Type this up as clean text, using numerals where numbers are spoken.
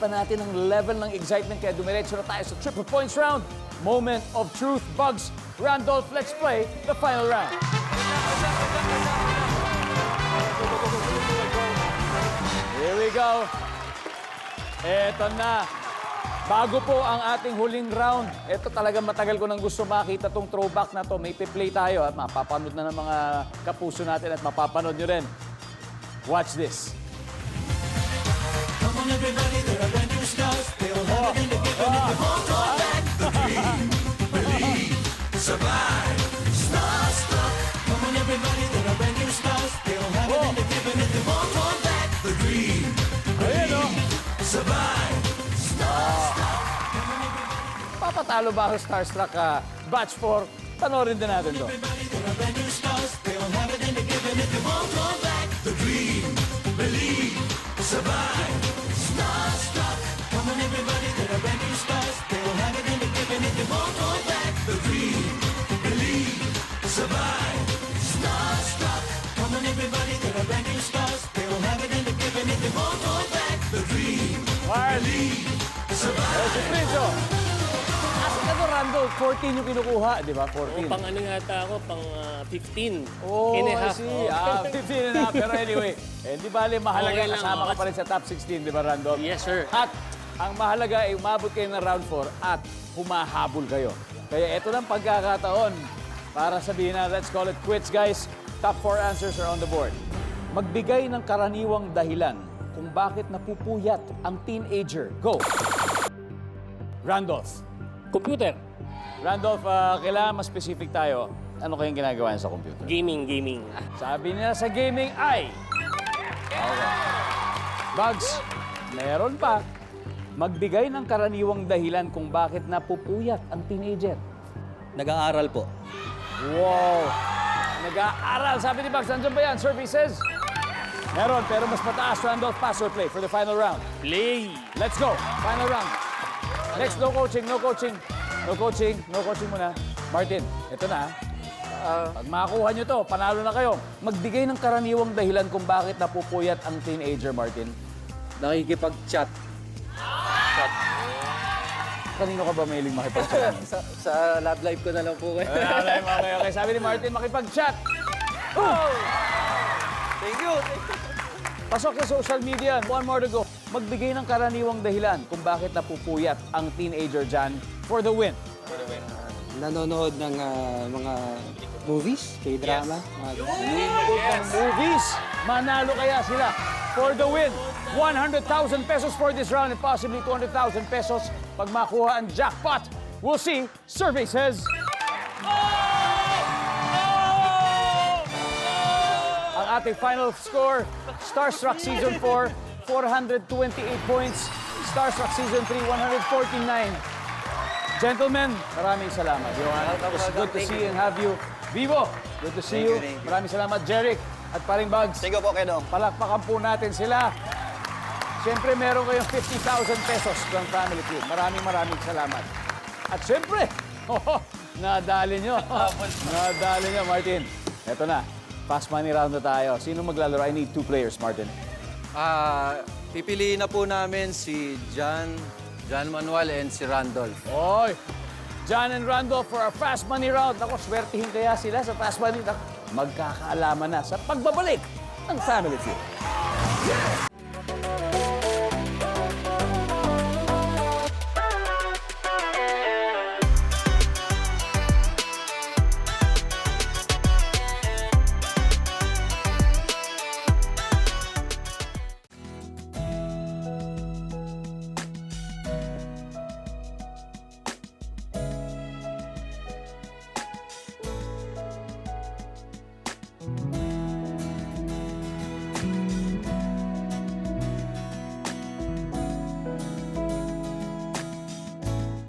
pa natin ang level ng excitement kaya dumiretso na tayo sa triple points round. Moment of truth. Bugs, Randolph, let's play the final round. Here we go. Eto na. Bago po ang ating huling round. Ito talaga matagal ko nang gusto makita tong throwback na to. May play tayo at mapapanood na ng mga kapuso natin at mapapanood nyo rin. Watch this. Come on everybody, there are brand new stars. They'll have it in the given if they won't hold back. The dream, believe, survive. Starstruck. Come on everybody, there are brand new stars. They'll have it in the given if they won't hold back. The dream, believe, survive. Starstruck. Papatalo ba ako Starstruck Batch 4? Panoorin din natin to. Everybody, there are brand new stars. They'll have it in the given if they won't hold back. The dream, believe, survive. Starstruck. Come on everybody, there are brand new stars. They'll have it in the given if they won't hold back. The dream, believe, survive. Starstruck. Come on everybody, there are brand new stars. They'll have it in the given if they won't hold back. The dream, believe, survive. Si Prinzo. Asa na to, Randolph? 14 yung kinukuha, di ba? 14. Pang ano yata ako, pang 15 Oh, and a I half. see. 15 and a half. Pero anyway, di bali mahalaga Okay lang, kasama ka oh. pa rin sa top 16, di ba, Randolph? Yes, sir. At ang mahalaga ay umabot kayo ng round 4 at humahabol kayo. Kaya ito ng pagkakataon para sabihin na, let's call it quits, guys. Top 4 answers are on the board. Magbigay ng karaniwang dahilan kung bakit napupuyat ang teenager. Go! Randolph. Computer. Randolph, kailangan mas specific tayo. Ano kayong ginagawa niya sa computer? Gaming. Sabi niya sa gaming ay... Okay. Bugs, meron pa. Magbigay ng karaniwang dahilan kung bakit napupuyat ang teenager. Nag-aaral po. Wow! Nag-aaral. Sabi ni Bugs, nandiyan ba yan? Services? Meron, pero mas mataas. Randolph, pass or play for the final round. Play. Let's go. Final round. Next, no coaching, no coaching. No coaching, no coaching muna. Martin, ito na. Pag makakuha nyo to, panalo na kayo. Magbigay ng karaniwang dahilan kung bakit napupuyat ang teenager, Martin. Nakikipag-chat. Kanino ka ba mailing makipag-chat? Sa love life ko na lang po kayo. Okay. Sabi ni Martin, makipag-chat. Oh! Thank you. Pasok sa social media. One more to go. Magbigay ng karaniwang dahilan kung bakit napupuyat ang teenager dyan for the win. Nanonood ng mga movies, K-drama. Movies. Manalo kaya sila for the win. 100,000 pesos for this round and possibly 200,000 pesos pag makuha ang jackpot. We'll see. Survey says... Ang ating final score, Starstruck Season 4, 428 points. Starstruck Season 3, 149. Gentlemen, maraming salamat. Johan, it was good to see and have you. Vivo, good to see you. Thank you. Maraming salamat, Jeric at paring Bugs. Thank you po, Kedong. Palakpakan po natin sila. Siyempre, meron kayong 50,000 pesos from Family Feud. Maraming salamat. At siyempre, nadali nyo. Nadali nyo, Martin. Eto na, fast money round na tayo. Sino maglalaro? I need 2 players, Martin. Pipiliin na po namin si John Manuel and si Randolph. Oy! John and Randolph for our fast money round. Ako, swertihin kaya sila sa fast money. Magkakaalaman na sa pagbabalik ng Family Feud.